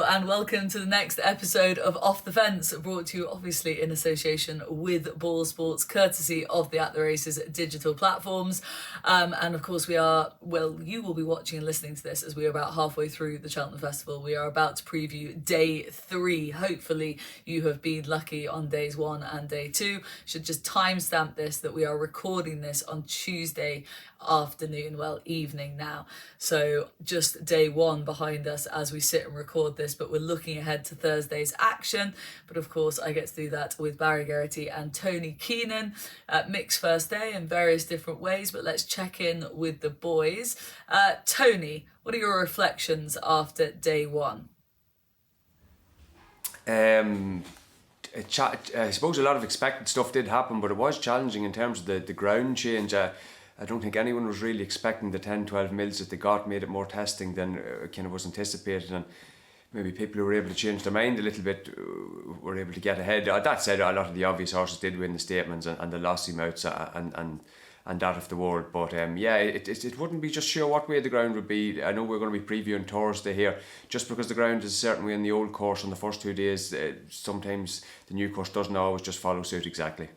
Hello and welcome to the next episode of Off the Fence, brought to you obviously in association with BoyleSports, courtesy of the At The Races digital platforms. And of course you will be watching and listening to this as we are about halfway through the Cheltenham Festival. We are about to preview day 3. Hopefully you have been lucky on days 1 and day 2. Should just timestamp this that we are recording this on Tuesday afternoon, evening now. So just day 1 behind us as we sit and record this, but we're looking ahead to Thursday's action. But of course I get to do that with Barry Geraghty and Tony Keenan. Mixed first day in various different ways, but let's check in with the boys. Tony, what are your reflections after day 1? I suppose a lot of expected stuff did happen, but it was challenging in terms of the ground change. I don't think anyone was really expecting the 10-12 mils that they got. Made it more testing than kind of was anticipated, and maybe people who were able to change their mind a little bit were able to get ahead. That said, a lot of the obvious horses did win the statements and the lossy mounts and that of the world. But it wouldn't be just sure what way the ground would be. I know we're going to be previewing Thursday here. Just because the ground is a certain way in the old course on the first 2 days, sometimes the new course doesn't always just follow suit exactly.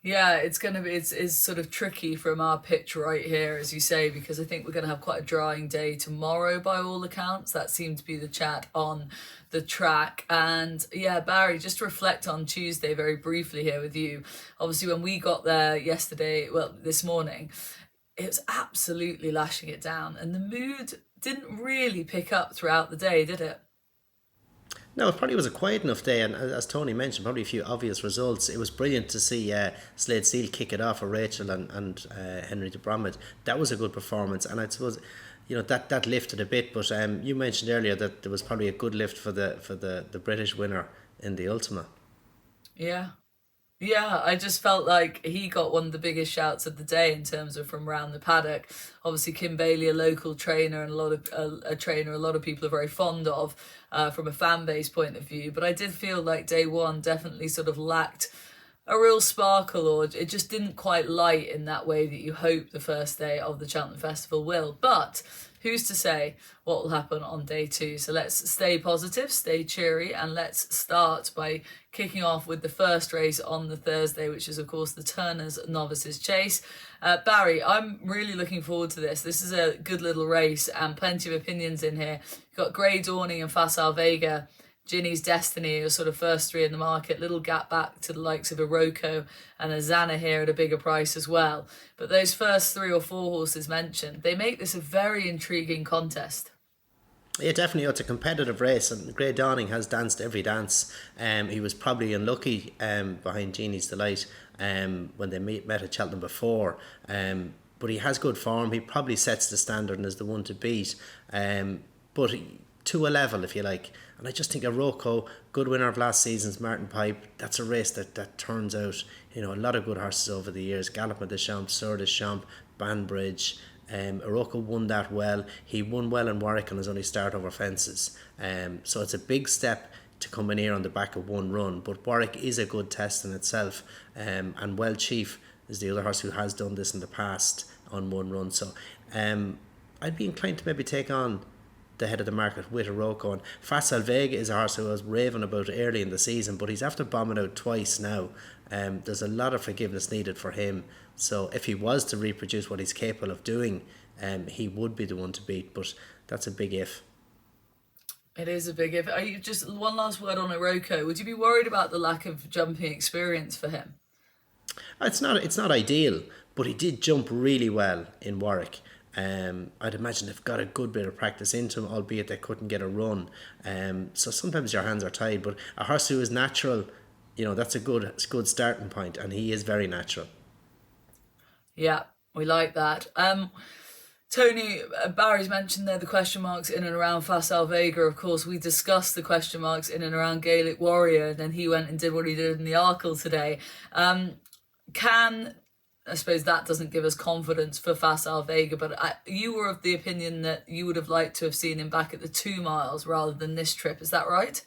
Yeah, it's sort of tricky from our pitch right here, as you say, because I think we're going to have quite a drying day tomorrow by all accounts. That seemed to be the chat on the track. And yeah, Barry, just to reflect on Tuesday very briefly here with you. Obviously, when we got there this morning, it was absolutely lashing it down. And the mood didn't really pick up throughout the day, did it? No, it probably was a quiet enough day, and as Tony mentioned, probably a few obvious results. It was brilliant to see Slade Seal kick it off for Rachel and Henry de Bromhead. That was a good performance, and I suppose that lifted a bit. But you mentioned earlier that there was probably a good lift for the British winner in the Ultima. Yeah, I just felt like he got one of the biggest shouts of the day in terms of from round the paddock. Obviously, Kim Bailey, a local trainer and a lot of people are very fond of from a fan base point of view. But I did feel like day 1 definitely sort of lacked a real sparkle, or it just didn't quite light in that way that you hope the first day of the Cheltenham Festival will. But who's to say what will happen on day 2? So let's stay positive, stay cheery, and let's start by kicking off with the first race on the Thursday, which is, of course, the Turners Novices Chase. Barry, I'm really looking forward to this. This is a good little race and plenty of opinions in here. You've got Grey Dawning and Facile Vega, Ginny's Destiny are sort of first 3 in the market, little gap back to the likes of Iroko and Azana here at a bigger price as well. But those first 3 or 4 horses mentioned, they make this a very intriguing contest. Yeah, definitely. It's a competitive race, and Grey Dawning has danced every dance. He was probably unlucky behind Jeannie's Delight when they met at Cheltenham before. But he has good form. He probably sets the standard and is the one to beat. But to a level, if you like. And I just think Iroko, good winner of last season's Martin Pipe, that's a race that turns out, a lot of good horses over the years. Galopin Des Champs, Sur Des Champs, Banbridge. Iroko won that well. He won well in Warwick on his only start over fences. So it's a big step to come in here on the back of one run. But Warwick is a good test in itself. And Well Chief is the other horse who has done this in the past on one run. So I'd be inclined to maybe take on the head of the market with Iroko. And Facile Vega is a horse who I was raving about early in the season, but he's after bombing out twice now. There's a lot of forgiveness needed for him. So if he was to reproduce what he's capable of doing, he would be the one to beat, but that's a big if. It is a big if. Are you just one last word on Iroko? Would you be worried about the lack of jumping experience for him? It's not ideal, but he did jump really well in Warwick. I'd imagine they've got a good bit of practice into him, albeit they couldn't get a run. So sometimes your hands are tied, but a horse who is natural, that's a good starting point, and he is very natural. Yeah, we like that. Tony, Barry's mentioned there the question marks in and around Facile Vega. Of course, we discussed the question marks in and around Gaelic Warrior, and then he went and did what he did in the Arkle today. I suppose that doesn't give us confidence for Facile Vega, but you were of the opinion that you would have liked to have seen him back at the 2 miles rather than this trip. Is that right?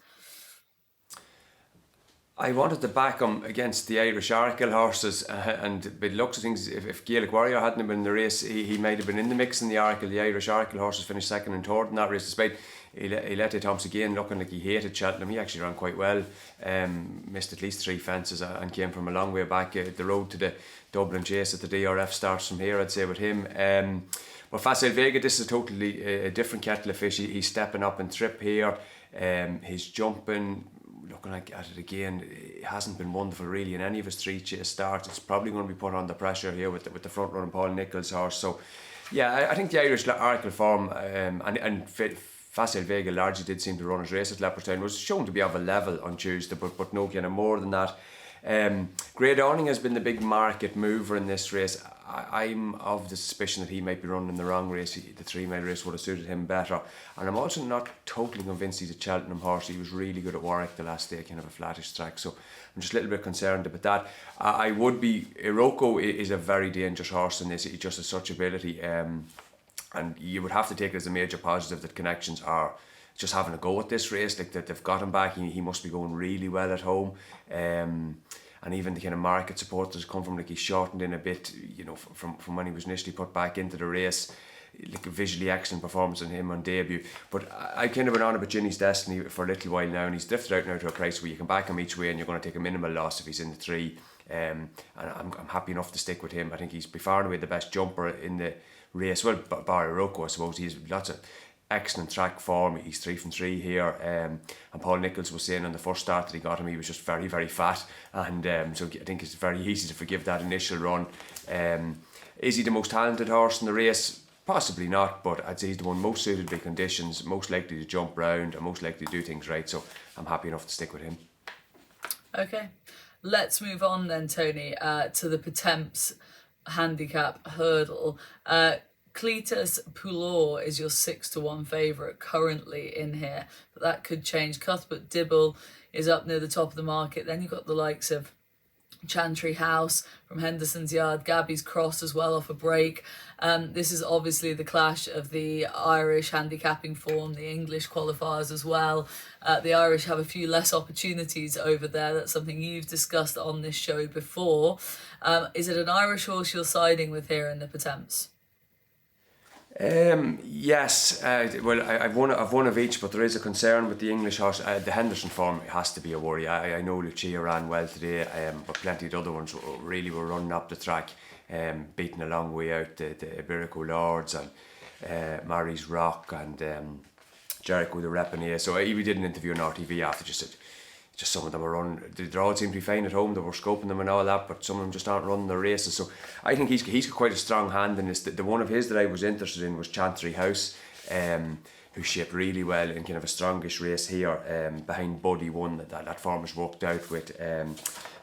I wanted to back him against the Irish Arkle horses, and by the looks of things, if Gaelic Warrior hadn't been in the race, he might have been in the mix in the Arkle. The Irish Arkle horses finished second and third in that race, despite he let it Thompson again, looking like he hated Cheltenham. He actually ran quite well, missed at least 3 fences and came from a long way back. The road to the Dublin chase at the DRF starts from here, I'd say, with him. But Facile Vega, this is totally a different kettle of fish. He's stepping up in trip here. He's jumping, looking at it again, it hasn't been wonderful really in any of his 3 chase starts. It's probably going to be put under pressure here with the front running Paul Nicholls horse. So yeah, I think the Irish Oracle form and Facile Vega largely did seem to run his race at Leopardstown, was shown to be of a level on Tuesday, but no kind of more than that. Grey Dawning has been the big market mover in this race. I'm of the suspicion that he might be running in the wrong race. The 3-mile race would have suited him better, and I'm also not totally convinced he's a Cheltenham horse. He was really good at Warwick the last day, kind of a flattish track, so I'm just a little bit concerned about that. I would be, Iroko is a very dangerous horse in this. He just has such ability, and you would have to take it as a major positive that Connections are just having a go at this race, like that they've got him back. He must be going really well at home, and even the kind of market support that's come from, like, he's shortened in a bit, you know, from when he was initially put back into the race. Like a visually excellent performance on him on debut. But I kind of been on about Ginny's Destiny for a little while now, and he's drifted out now to a price where you can back him each way and you're going to take a minimal loss if he's in the 3. And I'm happy enough to stick with him. I think he's by far and away the best jumper in the race. Well, bar Iroko, I suppose. He's lots of excellent track form. He's 3 from 3 here, and Paul Nicholls was saying on the first start that he got him, he was just very, very fat, and so I think it's very easy to forgive that initial run. Is he the most talented horse in the race? Possibly not, but I'd say he's the one most suited to the conditions, most likely to jump round and most likely to do things right, so I'm happy enough to stick with him. Okay, let's move on then, Tony, to the Potemps handicap hurdle. Cletus Poulor is your 6-1 favourite currently in here, but that could change. Cuthbert Dibble is up near the top of the market. Then you've got the likes of Chantry House from Henderson's Yard, Gabby's Cross as well off a break. This is obviously the clash of the Irish handicapping form, the English qualifiers as well. The Irish have a few less opportunities over there. That's something you've discussed on this show before. Is it an Irish horse you're siding with here in the Potemps? Yes, well, I've one of each, but there is a concern with the English horse. The Henderson form has to be a worry. I know Lucia ran well today, but plenty of the other ones really were running up the track, beating a long way out the Iberico Lords and Mary's Rock and Jericho the Repanier. So we did an interview on RTV after, just some of them are running. They all seem to be fine at home. They were scoping them and all that, but some of them just aren't running their races. So I think he's got quite a strong hand in this. The one of his that I was interested in was Chantry House, who shaped really well in kind of a strongish race here, behind Buddy One. That form has worked out with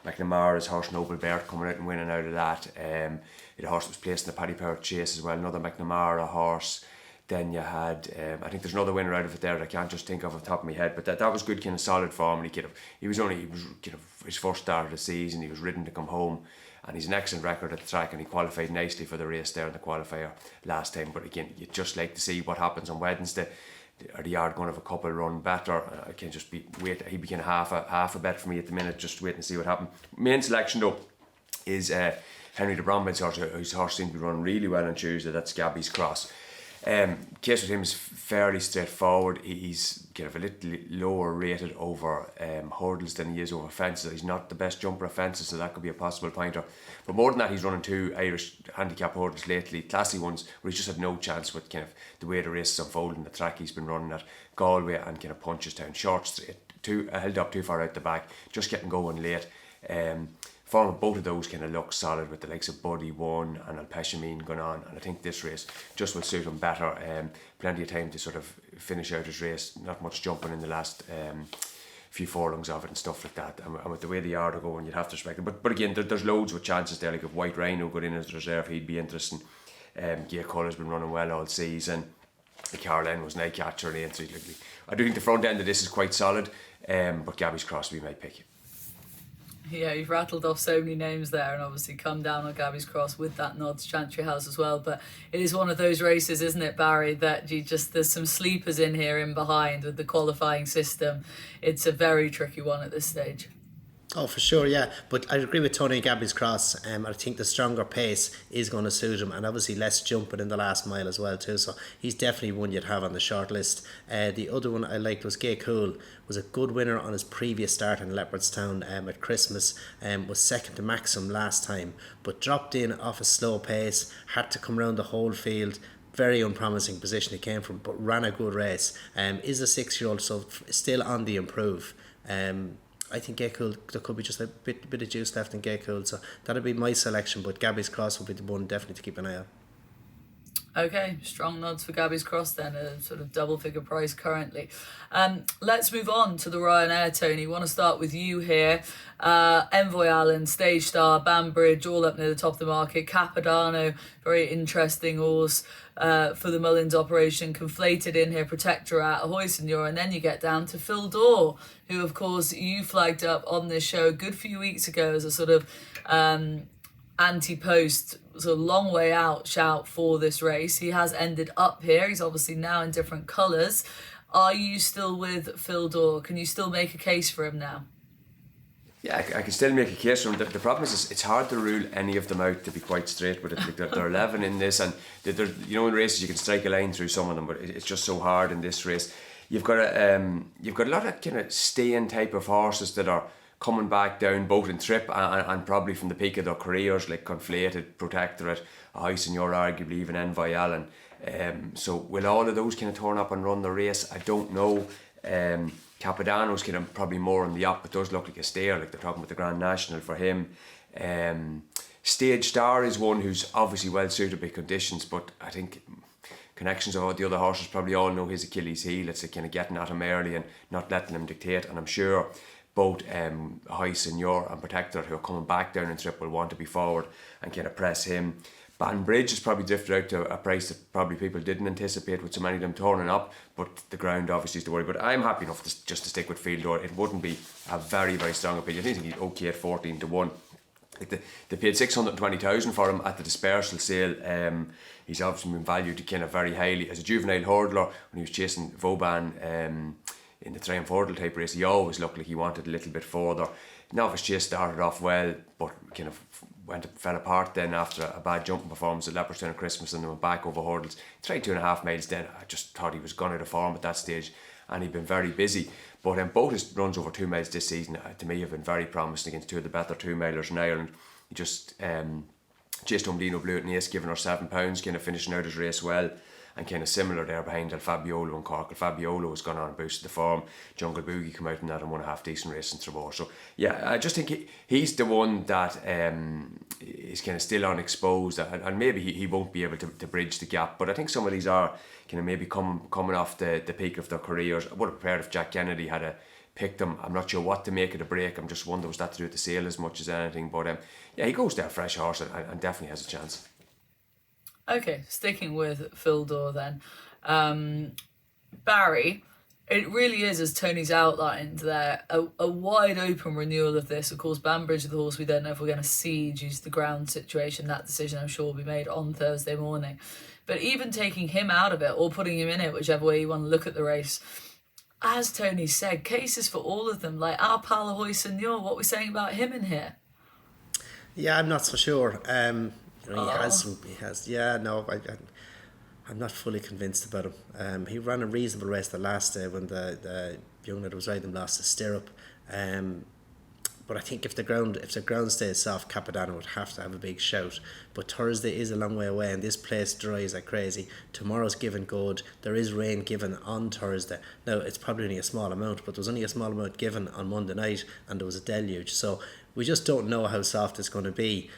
McNamara's horse Noble Bert coming out and winning out of that. The horse was placed in the Paddy Power Chase as well, another McNamara horse. Then you had, I think there's another winner out of it there that I can't just think of off the top of my head, but that was good kind of solid form, and he was kind of his first start of the season. He was ridden to come home, and he's an excellent record at the track, and he qualified nicely for the race there in the qualifier last time. But again, you'd just like to see what happens on Wednesday. Are the Yard going to have a couple run better? I can't just wait. He became half a bet for me at the minute, just wait and see what happens. Main selection though is Henry de Bromhead's horse, whose horse seemed to be running really well on Tuesday. That's Gabby's Cross. Case with him is fairly straightforward. He's kind of a little lower rated over hurdles than he is over fences. He's not the best jumper of fences, so that could be a possible pointer. But more than that, he's running 2 Irish handicap hurdles lately, classy ones, where he's just had no chance with kind of the way the race is unfolding. The track he's been running at Galway and kind of Punchestown, short straight, held up too far out the back, just getting going late. Form of both of those kind of look solid with the likes of Buddy One and Alpeshameen going on, and I think this race just will suit him better. Plenty of time to sort of finish out his race, not much jumping in the last few furlongs of it and stuff like that, and with the way the Yard are going, you'd have to respect it. But again, there's loads with chances there. Like if White Rhino got in as reserve, he'd be interesting. Gaia Culler's been running well all season. Caroline was night catcher and entry. I do think the front end of this is quite solid, but Gabby's Cross will be my pick. Yeah, you've rattled off so many names there, and obviously come down on Gabby's Cross with that nod to Chantry House as well. But it is one of those races, isn't it, Barry, that there's some sleepers in here in behind with the qualifying system. It's a very tricky one at this stage. Oh, for sure, yeah. But I agree with Tony and Gabby's cross. I think the stronger pace is going to suit him, and obviously less jumping in the last mile as well too. So he's definitely one you'd have on the short list. The other one I liked was Gay Cool. Was a good winner on his previous start in Leopardstown at Christmas. Was second to Maxim last time, but dropped in off a slow pace. Had to come around the whole field. Very unpromising position he came from, but ran a good race. Is a 6-year-old, so still on the improve. I think Gaycool, there could be just a bit of juice left in Gaycool, so that'd be my selection. But Gabby's Cross would be the one definitely to keep an eye on. Okay, strong nods for Gabby's Cross then, a sort of double figure price currently. Let's move on to the Ryanair, Tony. Want to start with you here. Envoy Allen, Stage Star, Banbridge, all up near the top of the market. Capodanno, very interesting horse for the Mullins operation. Conflated in here, Protectorat, Ahoy Senor, and then you get down to Phil Dorr, who of course you flagged up on this show a good few weeks ago as a sort of anti-post, sort of long way out shout for this race. He has ended up here. He's obviously now in different colours. Are you still with Phil Dorr? Can you still make a case for him now? Yeah, I can still make a case for them. The problem is it's hard to rule any of them out, to be quite straight with it. Like there are 11 in this, and in races you can strike a line through some of them, but it's just so hard in this race. You've got a lot of kind of staying type of horses that are coming back down both in trip and probably from the peak of their careers, like Conflated, Protectorate, High Senor, arguably even Envoy Allen. So will all of those kind of turn up and run the race? I don't know. Capodanno's kind of probably more on the up, but does look like a stayer, like they're talking about the Grand National for him. Stage Star is one who's obviously well suited by conditions, but I think connections of all the other horses probably all know his Achilles heel. It's kind of getting at him early and not letting him dictate, and I'm sure both High Senor and Protector, who are coming back down in trip, will want to be forward and kind of press him. Banbridge has probably drifted out to a price that probably people didn't anticipate with so many of them turning up, but the ground obviously is the worry. But I'm happy enough just to stick with Field Door. It wouldn't be a very, very strong opinion. I think he's okay at 14 to 1. Like they paid 620,000 for him at the dispersal sale. He's obviously been valued kind of very highly as a juvenile hurdler. When he was chasing Vauban in the Triumph Hurdle type race, he always looked like he wanted a little bit further. Novice Chase started off well, but kind of fell apart then after a bad jumping performance at Leopardstown at Christmas, and then went back over hurdles. He tried 2.5 miles then. I just thought he was gone out of form at that stage, and he'd been very busy. But both his runs over 2 miles this season, to me, have been very promising against two of the better 2-milers in Ireland. He just chased Umdino Blue at an ace, giving her £7, kind of finishing out his race well. And kind of similar there behind El Fabiolo and Cork. El Fabiolo has gone on and boosted the form. Jungle Boogie came out in that and won a half decent race in Trevor. So yeah, I just think he's the one that is kind of still unexposed, and maybe he won't be able to bridge the gap. But I think some of these are kind of maybe coming off the peak of their careers. I would have prepared if Jack Kennedy had picked them. I'm not sure what to make of the break. I'm just wondering was that to do with the sale as much as anything. But yeah, he goes there fresh horse and definitely has a chance. Okay, sticking with Phil Dorr then. Barry, it really is, as Tony's outlined there, a wide open renewal of this. Of course, Banbridge of the horse we don't know if we're going to see due to the ground situation. That decision I'm sure will be made on Thursday morning. But even taking him out of it or putting him in it, whichever way you want to look at the race, as Tony said, cases for all of them. Like our pal Ahoy Senor, what we're saying about him in here? Yeah, I'm not so sure. I'm not fully convinced about him. He ran a reasonable race the last day when the young that was riding him lost his stirrup. But I think if the ground stays soft, Capodanno would have to have a big shout. But Thursday is a long way away, and this place dries like crazy. Tomorrow's given good. There is rain given on Thursday. Now it's probably only a small amount, but there was only a small amount given on Monday night, and there was a deluge. So we just don't know how soft it's going to be.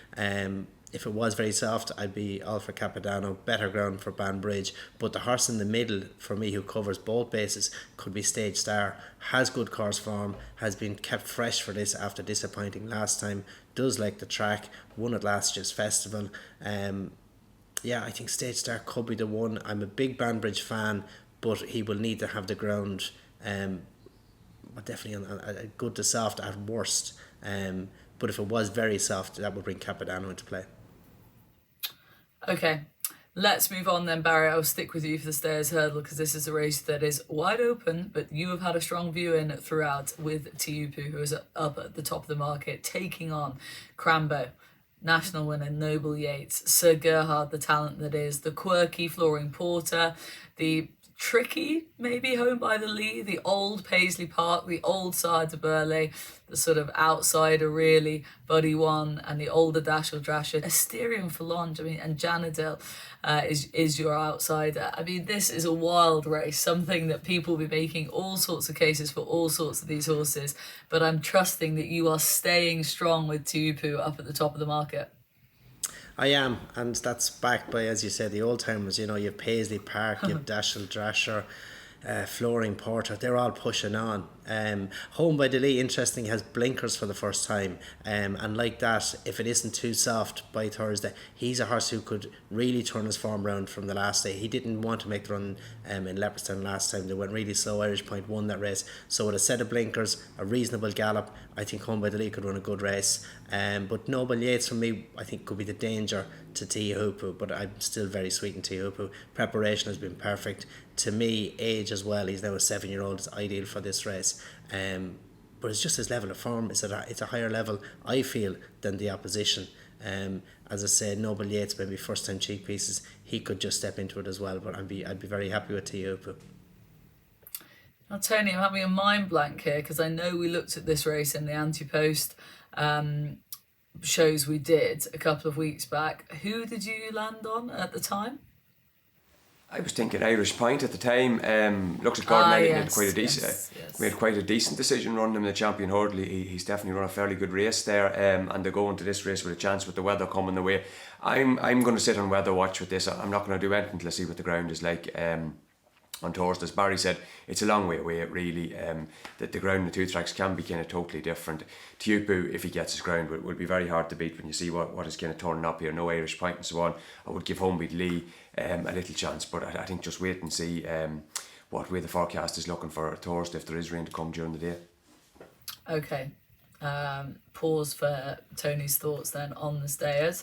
If it was very soft, I'd be all for Capodanno. Better ground for Banbridge. But the horse in the middle, for me, who covers both bases, could be Stage Star. Has good course form. Has been kept fresh for this after disappointing last time. Does like the track. Won at last year's festival. Yeah, I think Stage Star could be the one. I'm a big Banbridge fan, but he will need to have the ground. Definitely a good to soft at worst. But if it was very soft, that would bring Capodanno into play. Okay, Let's move on then, Barry. I'll stick with you for the Stayers Hurdle because this is a race that is wide open, but you have had a strong view in throughout with Tiupu, who is up at the top of the market, taking on Crambo, national winner Noble Yates, Sir Gerhard, the talent that is, the quirky Flooring Porter, the tricky, maybe Home by the Lee, the old Paisley Park, the old sides of Burley, the sort of outsider really, Buddy One, and the older Dashel Drasher, Asterion Forlonge, and Janadil is your outsider. I mean, this is a wild race, something that people will be making all sorts of cases for all sorts of these horses, but I'm trusting that you are staying strong with Tupu up at the top of the market. I am, and that's backed by, as you said, the old timers. You know, you have Paisley Park, you have Dashel Drasher, Flooring Porter, they're all pushing on. Home by the Lee, interesting, has blinkers for the first time, and like that, if it isn't too soft by Thursday, he's a horse who could really turn his form around from the last day. He didn't want to make the run in Leopardstown last time. They went really slow. Irish Point won that race, so with a set of blinkers, a reasonable gallop, I think Home by the Lee could run a good race. But Noble Yates for me, I think, could be the danger to Tiupu, but I'm still very sweet in Tiupu. Preparation has been perfect. To me, age as well, he's now a 7-year-old, is ideal for this race. But it's just his level of form. It's a higher level, I feel, than the opposition. As I said, Noble Yates, maybe first time cheek pieces, he could just step into it as well, but I'd be very happy with Tiupu. Now, Tony, I'm having a mind blank here because I know we looked at this race in the anti-post shows we did a couple of weeks back. Who did you land on at the time? I was thinking Irish Point at the time. Looked at Gordon Elliott and made quite a decent decision running him in the Champion Hurdle. He's definitely run a fairly good race there, and they're going to this race with a chance with the weather coming the way. I'm going to sit on weather watch with this. I'm not going to do anything until I see what the ground is like. On Thursday, as Barry said, it's a long way away, really. That the ground in the two tracks can be kind of totally different. Tiupu, if he gets his ground, will be very hard to beat when you see what is kind of turning up here. No Irish Point and so on. I would give Home by the Lee a little chance, but I think just wait and see what way the forecast is looking for Thursday if there is rain to come during the day. Okay. Pause for Tony's thoughts then on the Stayers.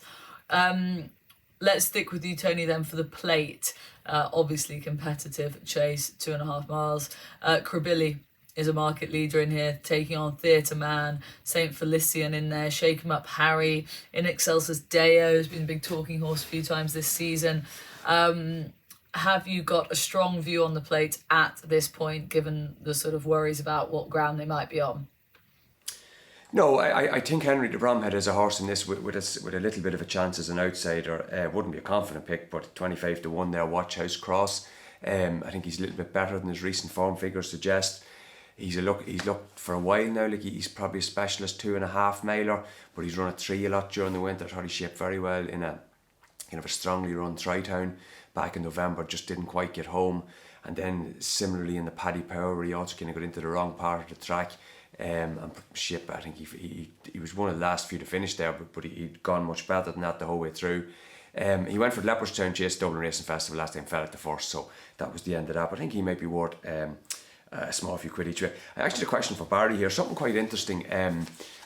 Let's stick with you, Tony, then for the plate. Obviously competitive chase, 2.5 miles. Krabilly is a market leader in here, taking on Theatre Man, St. Felician in there, Shake 'em Up Harry, In Excelsis Deo has been a big talking horse a few times this season. Have you got a strong view on the plate at this point, given the sort of worries about what ground they might be on? No, I think Henry de Bromhead is a horse in this with a little bit of a chance as an outsider. Wouldn't be a confident pick, but 25-1 there, Watch House Cross. I think he's a little bit better than his recent form figures suggest. He's looked for a while now, like he's probably a specialist 2.5 miler, but he's run a 3 a lot during the winter. I thought he shaped very well in a kind of a strongly run Tri-Town back in November, just didn't quite get home. And then similarly in the Paddy Power, he also kind of got into the wrong part of the track. And ship, I think he was one of the last few to finish there, but he'd gone much better than that the whole way through. He went for the Leopardstown Chase Dublin Racing Festival last time, fell at the first, so that was the end of that. But I think he might be worth a small few quid each way. Actually, a question for Barry here, something quite interesting.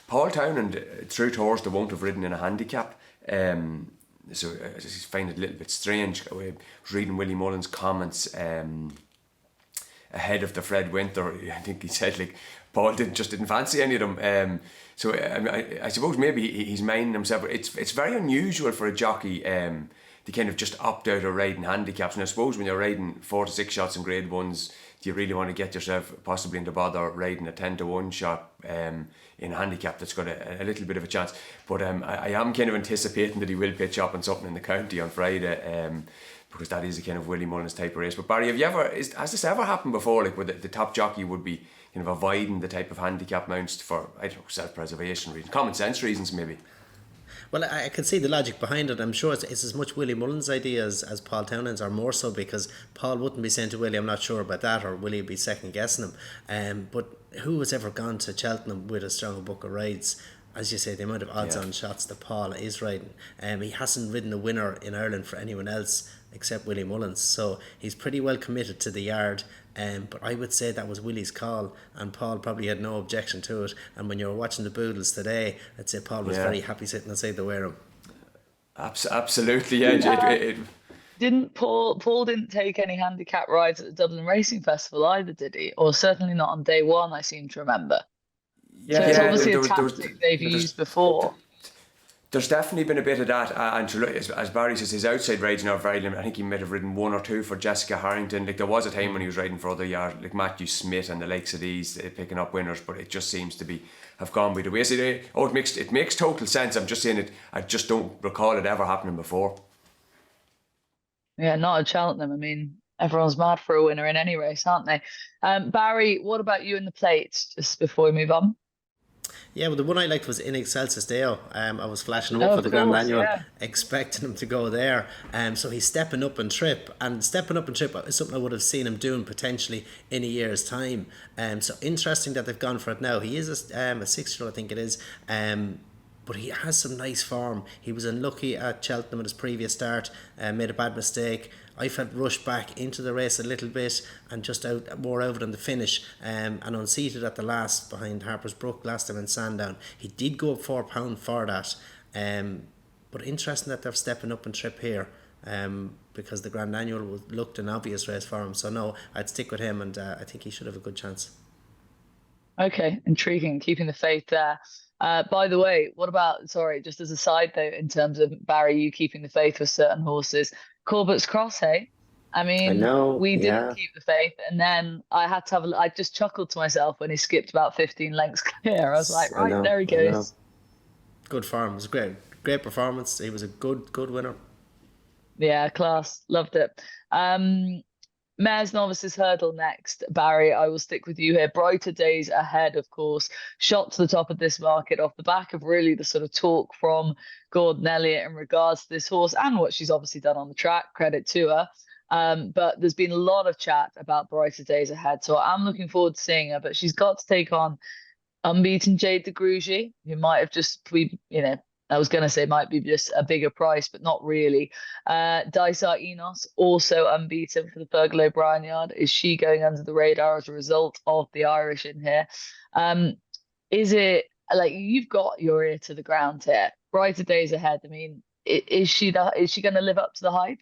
Paul Townend through Thursday won't have ridden in a handicap. So I just find it a little bit strange. I was reading Willie Mullins' comments ahead of the Fred Winter. I think he said like Paul didn't fancy any of them. So I suppose maybe he's minding himself. It's very unusual for a jockey to kind of just opt out of riding handicaps. And I suppose when you're riding 4 to 6 shots in Grade 1s, do you really want to get yourself possibly into bother riding a 10-1 shot in a handicap that's got a little bit of a chance? But I am kind of anticipating that he will pitch up on something in the county on Friday. Because that is a kind of Willie Mullins type of race. But Barry, has this ever happened before? Like where the top jockey would be kind of avoiding the type of handicap mounts for, I don't know, self-preservation reasons, common sense reasons maybe? Well, I can see the logic behind it. I'm sure it's as much Willie Mullins' idea as Paul Townend's, or more so, because Paul wouldn't be saying to Willie, I'm not sure about that, or Willie would be second guessing him. But who has ever gone to Cheltenham with a strong book of rides? As you say, the amount of odds-on shots that Paul is riding. He hasn't ridden a winner in Ireland for anyone else except Willie Mullins, so he's pretty well committed to the yard. But I would say that was Willie's call, and Paul probably had no objection to it. And when you were watching the Boodles today, I'd say Paul was very happy sitting inside the Wareham. Absolutely, yeah. Didn't Paul didn't take any handicap rides at the Dublin Racing Festival either, did he? Or certainly not on day one, I seem to remember. So it's Yeah, obviously a there was tactic they've used before. there's definitely been a bit of that, and as Barry says, his outside riding are very limited. I think he might have ridden one or two for Jessica Harrington. Like there was a time when he was riding for other yards, like Matthew Smith and the likes of these, picking up winners, but it just seems to have gone by the wayside. It makes total sense. I'm just saying it. I just don't recall it ever happening before. Yeah, not at Cheltenham. I mean, everyone's mad for a winner in any race, aren't they? Barry, what about you in the plates? Just before we move on. Yeah, well, the one I liked was In Excelsis Deo. I was flashing him up Oh, for of the Grand course, Annual, yeah. expecting him to go there. So he's stepping up and trip. And stepping up and trip is something I would have seen him doing potentially in a year's time. So interesting that they've gone for it now. He is a 6-year-old, I think it is. But he has some nice form. He was unlucky at Cheltenham at his previous start, made a bad mistake. I felt rushed back into the race a little bit and just more out on the finish, and unseated at the last behind Harper's Brook last time in Sandown. He did go up £4 for that, but interesting that they're stepping up and trip here, because the Grand Annual looked an obvious race for him. So no, I'd stick with him, and I think he should have a good chance. Okay, intriguing. Keeping the faith there. By the way, what about, sorry, just as a side note, in terms of Barry, you keeping the faith with certain horses, Corbett's Cross, hey? I mean, we didn't keep the faith, and then I had to I just chuckled to myself when he skipped about 15 lengths clear. I was like, right, there he goes. Good form. It was great performance. He was a good winner. Yeah, class. Loved it. Mares Novices Hurdle next. Barry, I will stick with you here. Brighter days ahead, of course. Shot to the top of this market off the back of really the sort of talk from Gordon Elliott in regards to this horse and what she's obviously done on the track. Credit to her. But there's been a lot of chat about brighter days ahead. So I'm looking forward to seeing her. But she's got to take on unbeaten Jade de Grugy, who might have I was going to say might be just a bigger price, but not really. Dysart Enos, also unbeaten for the Fergal O'Brien yard. Is she going under the radar as a result of the Irish in here? Is it, like, you've got your ear to the ground here? Brighter days ahead. I mean, is she going to live up to the hype?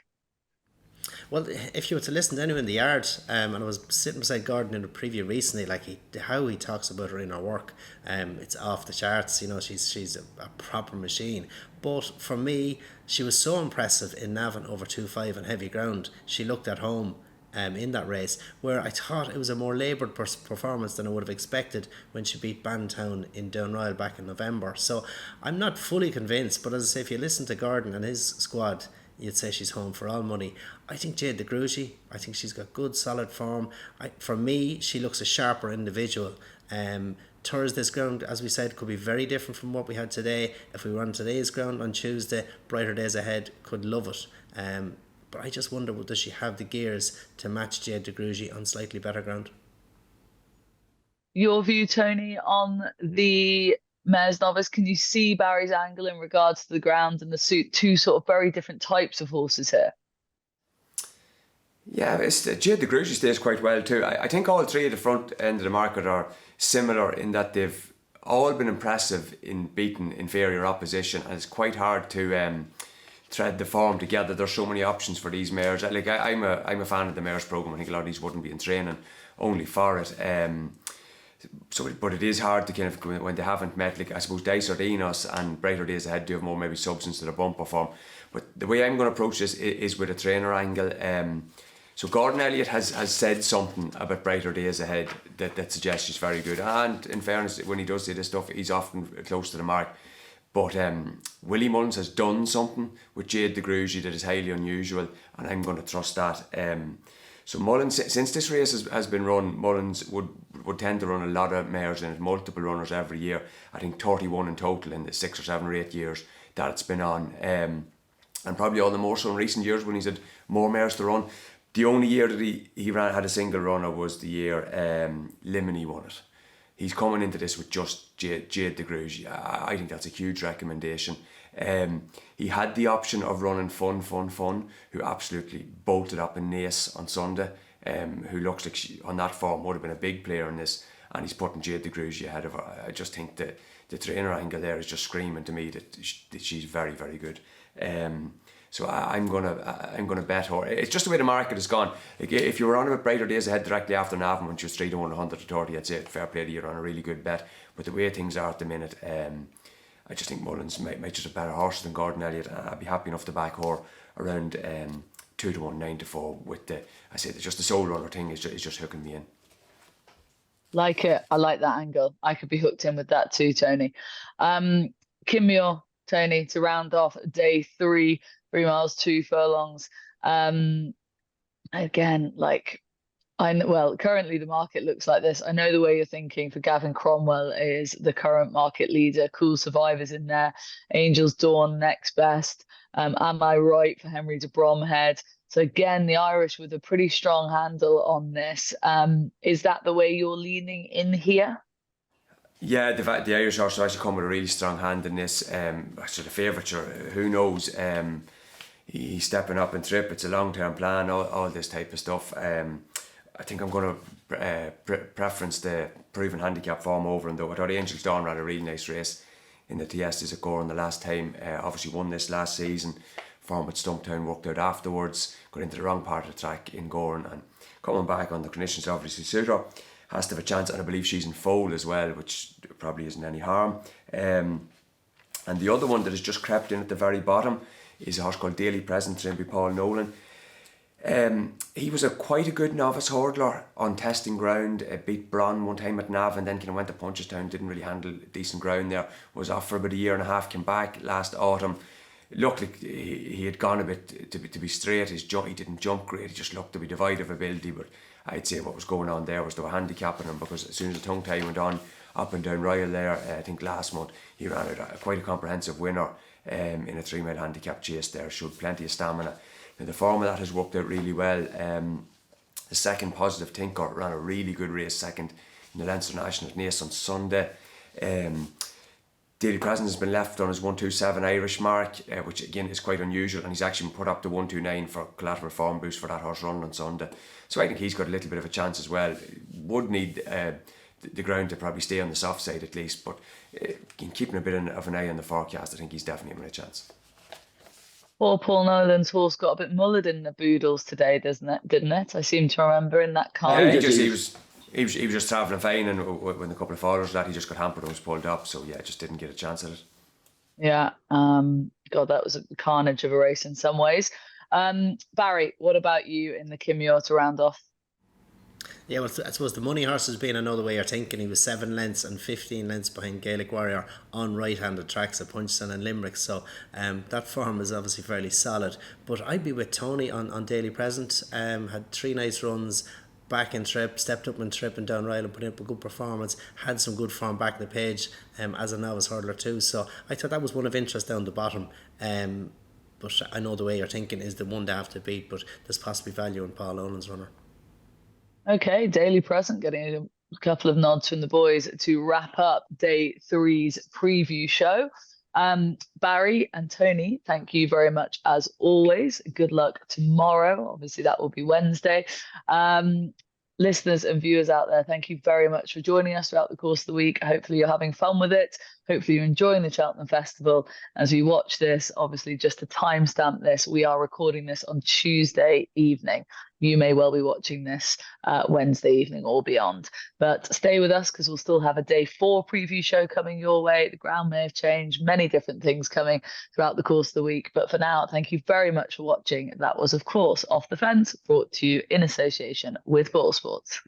Well, if you were to listen to anyone in the yard, and I was sitting beside Gordon in a preview recently, like how he talks about her in her work, it's off the charts. You know, she's a proper machine. But for me, she was so impressive in Navan over 2.5 on heavy ground. She looked at home in that race, where I thought it was a more laboured performance than I would have expected when she beat Bantown in Downroyal back in November. So I'm not fully convinced, but as I say, if you listen to Gordon and his squad, you'd say she's home for all money. I think Jade de Grugy, I think she's got good solid form. For me, she looks a sharper individual. Thursday's ground, as we said, could be very different from what we had today. If we were on today's ground on Tuesday, brighter days ahead, could love it. But I just wonder, does she have the gears to match Jade de Grugy on slightly better ground? Your view, Tony, on the Mares Novice? Can you see Barry's angle in regards to the ground and the two sort of very different types of horses here? Yeah, Jade de Grugy stays quite well too. I think all three at the front end of the market are similar in that they've all been impressive in beating inferior opposition, and it's quite hard to thread the form together. There's so many options for these mares. I'm a fan of the mares program. I think a lot of these wouldn't be in training only for it. But it is hard to kind of, when they haven't met, like I suppose Dysart Enos and Brighter Days Ahead do have more maybe substance to their bumper form. But the way I'm going to approach this is with a trainer angle. So Gordon Elliott has said something about Brighter Days Ahead that suggests she's very good. And in fairness, when he does say this stuff, he's often close to the mark. But Willie Mullins has done something with Jade de Grugy that is highly unusual, and I'm going to trust that. So Mullins, since this race has been run, Mullins would tend to run a lot of mares in it, multiple runners every year. I think 31 in total in the 6 or 7 or 8 years that it's been on. And probably all the more so in recent years when he's had more mares to run. The only year that he had a single runner was the year Limini won it. He's coming into this with just Jade de Grugy. I think that's a huge recommendation. He had the option of running Fun, who absolutely bolted up in Naas on Sunday, who looks like she, on that form, would have been a big player in this, and he's putting Jade de Grugy ahead of her. I just think the trainer angle there is just screaming to me that she's very, very good. So I'm gonna bet her. It's just the way the market has gone. Like, if you were on about brighter days ahead directly after Navan when she was 3 to 1, 100 to 30, I'd say fair play to you, on a really good bet. But the way things are at the minute, I just think Mullins might just have better horses than Gordon Elliott. I'd be happy enough to back her around 2 to 1, 9 to 4. With just the soul runner thing is just hooking me in. Like it. I like that angle. I could be hooked in with that too, Tony. Kim Muir, Tony, to round off day 3, 3 miles, 2 furlongs. Again, like, currently the market looks like this. I know the way you're thinking for Gavin Cromwell is the current market leader. Cool Survivors in there. Angels Dawn next best. Am I Right for Henry de Bromhead. So again, the Irish with a pretty strong handle on this. Is that the way you're leaning in here? Yeah, the Irish horse actually come with a really strong hand in this. Actually, the favourite, who knows? He's stepping up in trip. It's a long-term plan, all this type of stuff. I think I'm going to preference the proven handicap form over him, though. I thought Angels Dawn ran a really nice race in the TSs at Goran the last time. Obviously won this last season. Form at Stumptown worked out afterwards. Got into the wrong part of the track in Goran, and coming back on the conditions obviously suit her. Has to have a chance, and I believe she's in foal as well, which probably isn't any harm. And the other one that has just crept in at the very bottom is a horse called Daily Present, trained by Paul Nolan. He was quite a good novice hurdler on testing ground. Beat Bron one time at Navan, then kind of went to Punchestown, didn't really handle decent ground there. Was off for about a year and a half, came back last autumn. Looked like he had gone a bit to be straight. He didn't jump great, he just looked to be devoid of ability, but I'd say what was going on there was they were handicapping him, because as soon as the tongue tie went on up and down Ryle there, I think last month he ran out quite a comprehensive winner in a 3 mile handicap chase there, showed plenty of stamina. Now, the form of that has worked out really well. The second Positive Tinker ran a really good race second in the Leinster National at Naas on Sunday. Daily Present has been left on his 127 Irish mark, which again is quite unusual, and he's actually been put up to 129 for collateral form boost for that horse run on Sunday. So I think he's got a little bit of a chance as well. Would need the ground to probably stay on the soft side at least, but keeping a bit of an eye on the forecast, I think he's definitely in a chance. Well, Paul Nolan's horse got a bit mullered in the Boodles today, didn't it? I seem to remember in that car. Yeah, he was just travelling fine, and when a couple of followers that he just got hampered and was pulled up, so yeah, just didn't get a chance at it. Yeah, God, that was a carnage of a race in some ways. Barry, what about you in the Kim Muir to round off? Yeah, well, I suppose the money horse has been another way you're thinking. He was 7 lengths and 15 lengths behind Gaelic Warrior on right-handed tracks at Punchestown and Limerick, so that form is obviously fairly solid. But I'd be with Tony on Daily Present. Had 3 nice runs back in trip, stepped up in trip and down Ryle and put up a good performance, had some good form back in the page as a novice hurdler too, so I thought that was one of interest down the bottom. But I know the way you're thinking is the one they have to beat, but there's possibly value in Paul Nolan's runner. Okay, Daily Present getting a couple of nods from the boys to wrap up day 3's preview show. Barry and Tony, thank you very much as always. Good luck tomorrow. Obviously, that will be Wednesday. Listeners and viewers out there, thank you very much for joining us throughout the course of the week. Hopefully you're having fun with it. Hopefully you're enjoying the Cheltenham Festival. As we watch this, obviously just to timestamp this, we are recording this on Tuesday evening. You may well be watching this Wednesday evening or beyond. But stay with us because we'll still have a day 4 preview show coming your way. The ground may have changed, many different things coming throughout the course of the week. But for now, thank you very much for watching. That was, of course, Off the Fence, brought to you in association with BoyleSports.